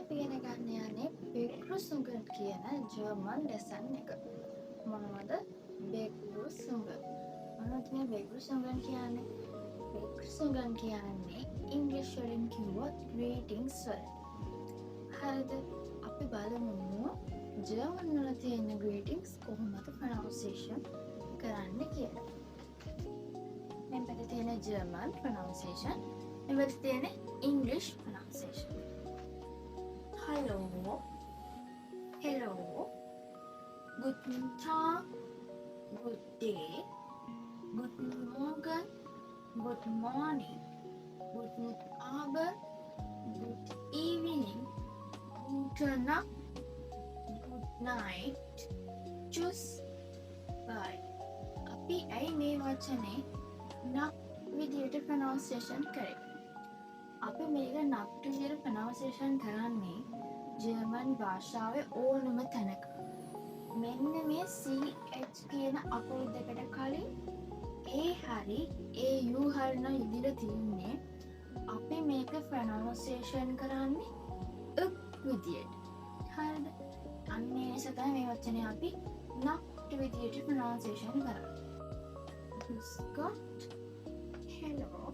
අපි ඉගෙන ගන්න යන්නේ බෙග්රුසුන්ගන් කියන ජර්මන් ලෙසන් එක. මොනවද බෙග්රුසුන්ගන්? මොනවද මේ බෙග්රුසුන්ගන් කියන්නේ? බෙග්රුසුන්ගන් කියන්නේ ඉංග්‍රීසි වලින් කිව්වොත් greetings වල. හරිද? අපි බලමු ජර්මන් වල තියෙන greetings කොහොමද pronunciation කරන්න කියලා. මෙතන තියෙන ජර්මන් pronunciation, මෙතන තියෙන English pronunciation. Hallo, hello, guten Tag, good day, guten Morgen, good morning, guten Abend, good evening, gute Nacht, good night, tschüss, bye. අපි ඇයි මේ වචනේ නක් විදියට pronunciation කරේ? අපි මේක නක් විදියට pronunciation කරන්නේ ජර්මන් භාෂාවේ ඕනම තැනක. මෙන්න මේ CH කියන අකුරු දෙකට කලින් A හරි AU හරි නම් ඉදිරිය තියෙන්නේ. අපි මේක pronunciation කරන්නේ up විදියට. හරිද? අන්න ඒ නිසා තමයි මේ වචනේ අපි නක් විදියට pronunciation කරන්නේ. Grüß Gott, hello,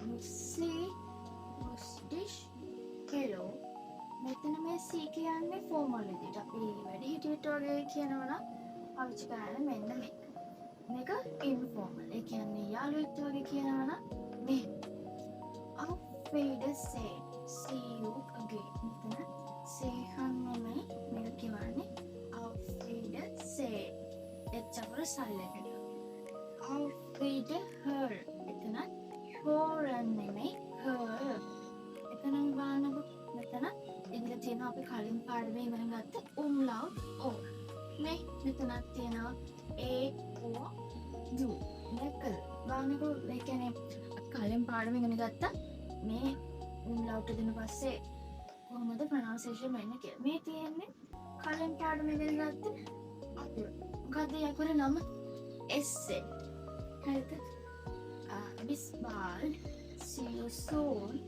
grüß Sie, grüß dich, hello. මෙතන මේ C කියන්නේ ෆෝමල් විදිහට. අපි වැඩි හිටියට වගේ කියනවා නම් පාවිච්චි කරන්නේ මෙන්න මේක. මේක ඉන්ෆෝමල්. ඒ කියන්නේ යාළුවෙක් වගේ කියනවා නම් මේ Auf Wiedersehen, see you again. මෙතන සේහන් නෙමෙයි මේක කියන්නේ Auf Wiedersehen. එච්චර සල්ලකට. Auf Wiederhören. එතන hören නෙමෙයි her. එතන බලන්නකො මෙතන ඉදිරිය තියෙනවා අපි කලින් පාඩමේ ඉගෙන ගත්ත umlaut o. මේ මෙතනක් තියෙනවා a o u. මේක බලන්නකො මේ කියන්නේ කලින් පාඩමේ ඉගෙන ගත්ත මේ umlaut දෙන පස්සේ කොහොමද pronunciation වෙන්නේ කියලා. මේ තියෙන්නේ කලින් පාඩමේ ඉගෙන ගත්ත අකුර. මොකද ඒ අකුරේ නම S. හරිද? Bis bald. See you soon.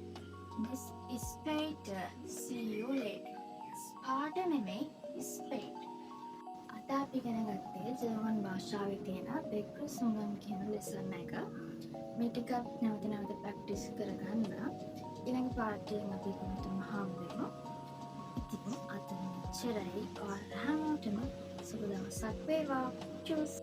Bis später. See you later. ස්පාට නෙමෙයි ස්පේට්. අද අපි ඉගෙන ගත්තේ ජර්මන් භාෂාවේ තියෙන බෙග්රුසුන්ගන් කියන ලෙසන් එක. මේ ටික නැවත නැවත ප්‍රැක්ටිස් කරගන්න. ඊළඟ පාඩයෙන් අපි කොහොමද හම්බෙමු. ඉතින් අද මෙච්චරයි. ඔයාලා හැමෝටම සුබ දවසක් වේවා. චුස්.